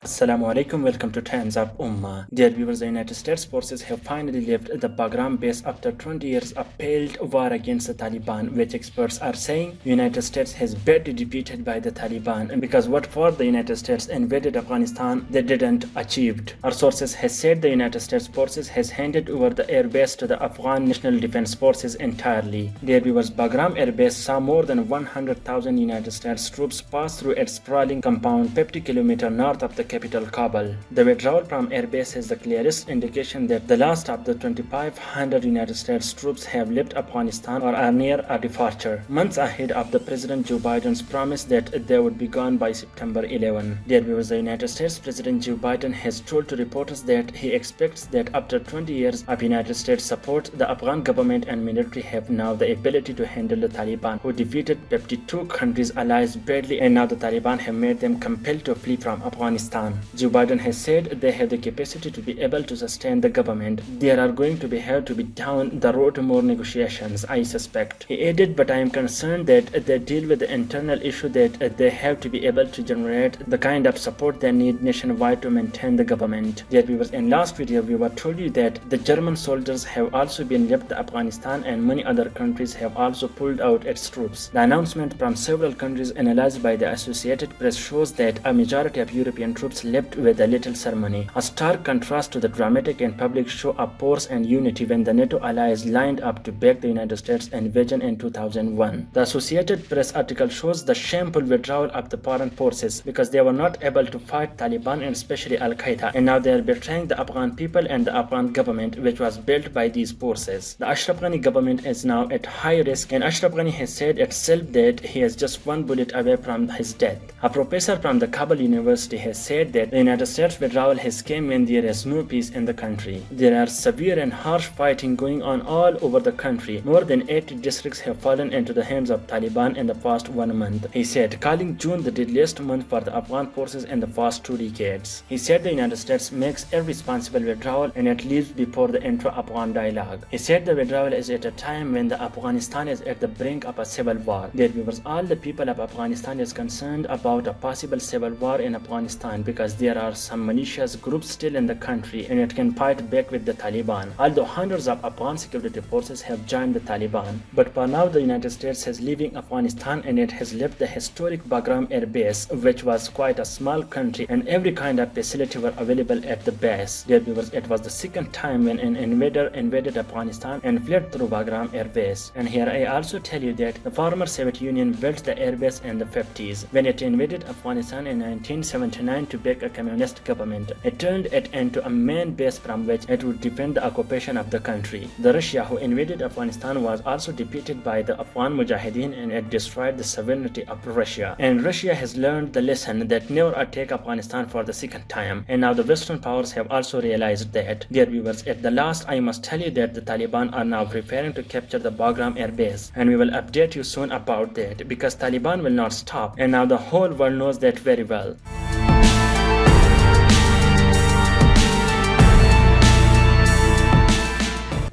Assalamu alaikum, welcome to Times of Ummah. Dear viewers, the United States forces have finally left the Bagram base after 20 years of failed war against the Taliban, which experts are saying the United States has badly defeated by the Taliban, and because what for the United States invaded Afghanistan, they didn't achieved. Our sources has said the United States forces has handed over the airbase to the Afghan National Defense Forces entirely. Dear viewers, Bagram airbase saw more than 100,000 United States troops pass through its sprawling compound 50 km north of the capital Kabul. The withdrawal from airbase is the clearest indication that the last of the 2,500 United States troops have left Afghanistan or are near a departure, months ahead of the President Joe Biden's promise that they would be gone by September 11. Dear viewers, the United States President Joe Biden has told to reporters that he expects that after 20 years of United States support, the Afghan government and military have now the ability to handle the Taliban, who defeated 52 countries' allies badly, and now the Taliban have made them compelled to flee from Afghanistan. Joe Biden has said they have the capacity to be able to sustain the government. There are going to have to be down the road to more negotiations, I suspect. He added, but I am concerned that they deal with the internal issue that they have to be able to generate the kind of support they need nationwide to maintain the government. Dear viewers, in last video we were told you that the German soldiers have also been left Afghanistan and many other countries have also pulled out its troops. The announcement from several countries analyzed by the Associated Press shows that a majority of European troops left with a little ceremony, a stark contrast to the dramatic and public show of force and unity when the NATO allies lined up to back the United States invasion in 2001. The Associated Press article shows the shameful withdrawal of the foreign forces because they were not able to fight Taliban and especially Al-Qaeda, and now they are betraying the Afghan people and the Afghan government which was built by these forces. The Ashraf Ghani government is now at high risk, and Ashraf Ghani has said itself that he is just one bullet away from his death. A professor from the Kabul University has said that the United States withdrawal has come when there is no peace in the country. There are severe and harsh fighting going on all over the country. More than 80 districts have fallen into the hands of Taliban in the past 1 month, he said, calling June the deadliest month for the Afghan forces in the past 2 decades. He said the United States makes irresponsible withdrawal and it leaves before the intra-Afghan dialogue. He said the withdrawal is at a time when the Afghanistan is at the brink of a civil war. Dear viewers, all the people of Afghanistan is concerned about a possible civil war in Afghanistan because there are some malicious groups still in the country and it can fight back with the Taliban. Although hundreds of Afghan security forces have joined the Taliban, but for now the United States is leaving Afghanistan and it has left the historic Bagram Air Base, which was quite a small country and every kind of facility were available at the base. Dear viewers, it was the second time when an invader invaded Afghanistan and fled through Bagram Air Base. And here I also tell you that the former Soviet Union built the air base in the 50s. When it invaded Afghanistan in 1979 to back a communist government, it turned it into a main base from which it would defend the occupation of the country. The Russia who invaded Afghanistan was also defeated by the Afghan Mujahideen and it destroyed the sovereignty of Russia. And Russia has learned the lesson that never attack Afghanistan for the second time. And now the Western powers have also realized that. Dear viewers, at the last I must tell you that the Taliban are now preparing to capture the Bagram Air Base, and we will update you soon about that because Taliban will not stop, and now the whole world knows that very well.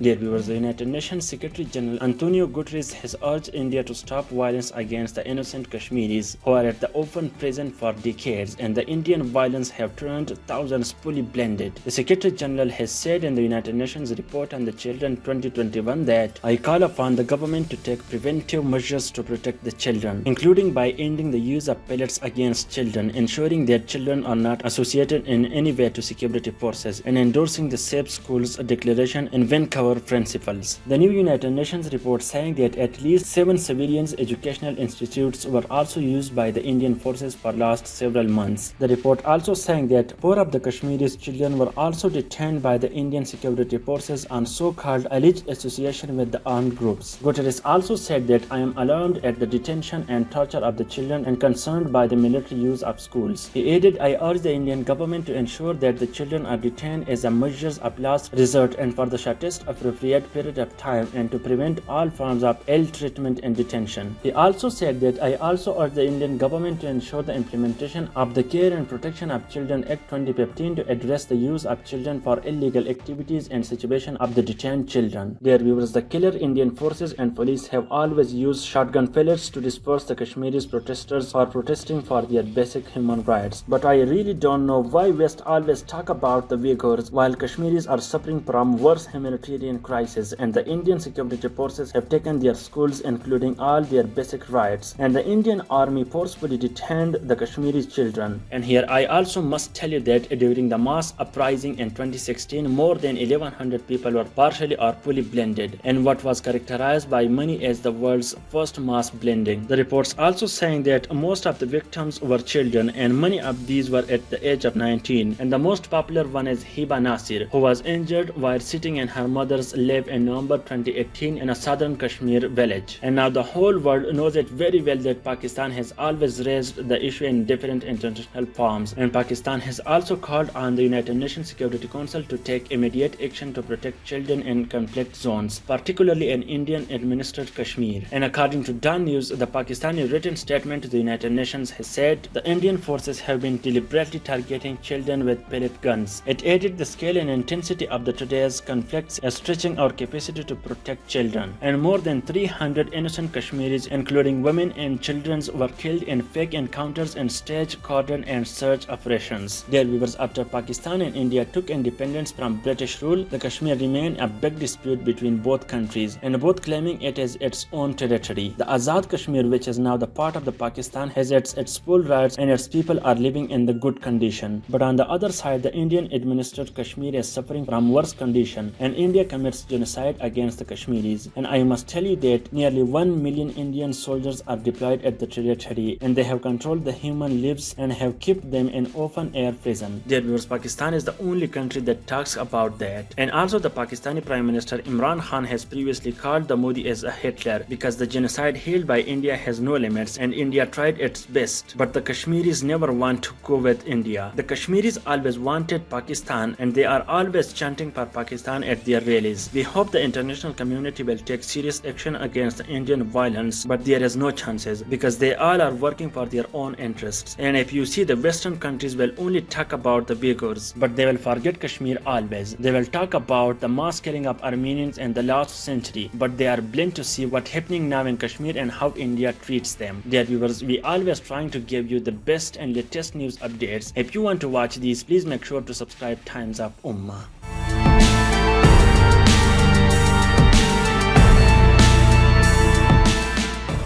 Dear viewers, the United Nations Secretary General Antonio Guterres has urged India to stop violence against the innocent Kashmiris who are at the open prison for decades, and the Indian violence have turned thousands fully blended. The Secretary General has said in the United Nations report on the children 2021 that I call upon the government to take preventive measures to protect the children, including by ending the use of pellets against children, ensuring that children are not associated in any way to security forces, and endorsing the Safe Schools Declaration in Vancouver principles. The new United Nations report saying that at least 7 civilian educational institutes were also used by the Indian forces for last several months. The report also saying that 4 of the Kashmiri's children were also detained by the Indian security forces on so-called alleged association with the armed groups. Guterres also said that I am alarmed at the detention and torture of the children and concerned by the military use of schools. He added, I urge the Indian government to ensure that the children are detained as a measure of last resort and for the shortest of appropriate period of time and to prevent all forms of ill treatment and detention. He also said that I also urge the Indian government to ensure the implementation of the Care and Protection of Children Act 2015 to address the use of children for illegal activities and situation of the detained children. Dear viewers, the killer Indian forces and police have always used shotgun pellets to disperse the Kashmiris protesters for protesting for their basic human rights. But I really don't know why West always talk about the Uyghurs while Kashmiris are suffering from worse humanitarian crisis, and the Indian security forces have taken their schools including all their basic rights, and the Indian army forcefully detained the Kashmiri children. And here I also must tell you that during the mass uprising in 2016, more than 1100 people were partially or fully blended in what was characterized by many as the world's first mass blending. The reports also saying that most of the victims were children and many of these were at the age of 19, and the most popular one is Hiba Nasir, who was injured while sitting in her mother's lap in November 2018 in a southern Kashmir village. And now the whole world knows it very well that Pakistan has always raised the issue in different international forums, and Pakistan has also called on the United Nations Security Council to take immediate action to protect children in conflict zones, particularly in Indian administered Kashmir. And according to Dan News, the Pakistani written statement to the United Nations has said the Indian forces have been deliberately targeting children with pellet guns. It added the scale and intensity of the today's conflicts as stretching our capacity to protect children. And more than 300 innocent Kashmiris, including women and children, were killed in fake encounters and staged cordon and search operations. Dear viewers, after Pakistan and India took independence from British rule, the Kashmir remained a big dispute between both countries, and both claiming it as its own territory. The Azad Kashmir, which is now the part of the Pakistan, has its full rights and its people are living in the good condition. But on the other side, the Indian administered Kashmir is suffering from worse condition, and India commits genocide against the Kashmiris. And I must tell you that nearly 1 million Indian soldiers are deployed at the territory, and they have controlled the human lives and have kept them in open air prison. Dear viewers, Pakistan is the only country that talks about that. And also the Pakistani Prime Minister Imran Khan has previously called the Modi as a Hitler because the genocide held by India has no limits and India tried its best. But the Kashmiris never want to go with India. The Kashmiris always wanted Pakistan and they are always chanting for Pakistan at their rallies. We hope the international community will take serious action against the Indian violence, but there is no chances because they all are working for their own interests. And if you see, the Western countries will only talk about the Uyghurs, but they will forget Kashmir always. They will talk about the mass killing of Armenians in the last century, but they are blind to see what's happening now in Kashmir and how India treats them. Dear viewers, we always trying to give you the best and latest news updates. If you want to watch these, please make sure to subscribe Times of Ummah.